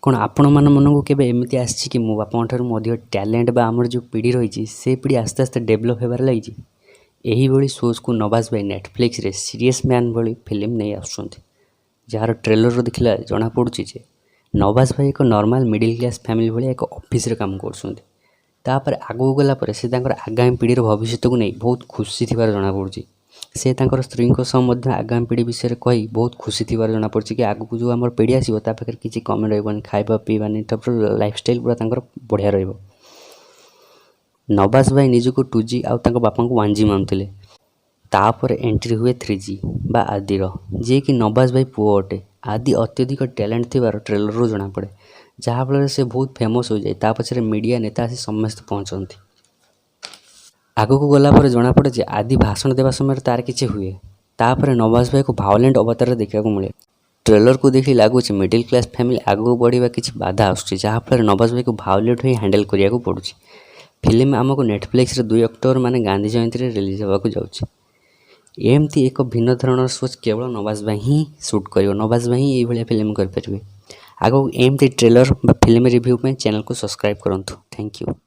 କ'ଣ ଆପଣମାନ ମନକୁ କେବେ ଏମିତି ଆସିଛି କି ମୋ ବାପାଙ୍କ ଠାରୁ ମଧ୍ୟ ଟ୍ୟାଲେଣ୍ଟ ବା ଆମର ଯେଉଁ ପିଢ଼ି ରହିଛି ସେ ପିଢ଼ି ଆସ୍ତେ ଆସ୍ତେ ଡେଭଲପ୍ ହେବାରେ ଲାଗିଛି। ଏହିଭଳି ସୋଜ୍କୁ ନବାଜ ଭାଇ ନେଟଫ୍ଲିକ୍ସରେ ସିରିୟସ୍ ମ୍ୟାନ୍ ଭଳି ଫିଲ୍ମ ନେଇ ଆସୁଛନ୍ତି, ଯାହାର ଟ୍ରେଲର ଦେଖିଲା ଜଣାପଡ଼ୁଛି ଯେ ନବାଜ ଭାଇ ଏକ ନର୍ମାଲ ମିଡ଼ିଲ୍ କ୍ଲାସ୍ ଫ୍ୟାମିଲି ଭଳି ଏକ ଅଫିସରେ କାମ କରୁଛନ୍ତି। ତାପରେ ଆଗକୁ ଗଲା ପରେ ସେ ତାଙ୍କର ଆଗାମୀ ପିଢ଼ିର ଭବିଷ୍ୟତକୁ ନେଇ ବହୁତ ଖୁସି ଥିବାର ଜଣାପଡ଼ୁଛି। ସେ ତାଙ୍କର ସ୍ତ୍ରୀଙ୍କ ସହ ମଧ୍ୟ ଆଗାମୀ ପିଢ଼ି ବିଷୟରେ କହି ବହୁତ ଖୁସି ଥିବାର ଜଣାପଡ଼ୁଛି କି ଆଗକୁ ଯେଉଁ ଆମର ପିଢ଼ି ଆସିବ ତା ପାଖରେ କିଛି କମି ରହିବନି, ଖାଇବା ପିଇବାନି, ତାପରେ ଲାଇଫଷ୍ଟାଇଲ୍ ପୁରା ତାଙ୍କର ବଢ଼ିଆ ରହିବ। ନବାଜ ଭାଇ ନିଜକୁ 2G ଆଉ ତାଙ୍କ ବାପାଙ୍କୁ 1G ମାନୁଥିଲେ। ତାପରେ ଏଣ୍ଟ୍ରି ହୁଏ 3G ବା ଆଦିର, ଯିଏକି ନବାଜ ଭାଇ ପୁଅ ଅଟେ। ଆଦି ଅତ୍ୟଧିକ ଟ୍ୟାଲେଣ୍ଟ ଥିବାର ଟ୍ରେଲରରୁ ଜଣାପଡ଼େ, ଯାହାଫଳରେ ସେ ବହୁତ ଫେମସ୍ ହୋଇଯାଏ। ତା ପଛରେ ମିଡ଼ିଆ ନେତା ଆସି ସମସ୍ତେ ପହଞ୍ଚନ୍ତି। ଆଗକୁ ଗଲା ପରେ ଜଣାପଡ଼େ ଯେ ଆଦି ଭାଷଣ ଦେବା ସମୟରେ ତାର କିଛି ହୁଏ। ତାପରେ ନବାଜ ଭାଇକୁ ଭାଓଲେଣ୍ଟ ଅବତାରରେ ଦେଖିବାକୁ ମିଳେ। ଟ୍ରେଲରକୁ ଦେଖି ଲାଗୁଛି ମିଡ଼ିଲ୍ କ୍ଲାସ୍ ଫ୍ୟାମିଲି ଆଗକୁ ବଢ଼ିବା କିଛି ବାଧା ଆସୁଛି, ଯାହାଫଳରେ ନବାଜ ଭାଇକୁ ଭାଓଲେଣ୍ଟ ହୋଇ ହ୍ୟାଣ୍ଡେଲ୍ କରିବାକୁ ପଡ଼ୁଛି। ଫିଲ୍ମ ଆମକୁ ନେଟଫ୍ଲିକ୍ସରେ 2 ଅକ୍ଟୋବର ମାନେ ଗାନ୍ଧୀ ଜୟନ୍ତୀରେ ରିଲିଜ୍ ହେବାକୁ ଯାଉଛି। ଏମିତି ଏକ ଭିନ୍ନ ଧରଣର ସୋଚ୍ କେବଳ ନବାଜ ଭାଇ ହିଁ ସୁଟ୍ କରିବ। ନବାଜ ଭାଇ ହିଁ ଏଇଭଳିଆ ଫିଲ୍ମ କରିପାରିବେ। ଆଗକୁ ଏମିତି ଟ୍ରେଲର ବା ଫିଲ୍ମ ରିଭ୍ୟୁ ପାଇଁ ଚ୍ୟାନେଲକୁ ସବସ୍କ୍ରାଇବ୍ କରନ୍ତୁ। Thank you.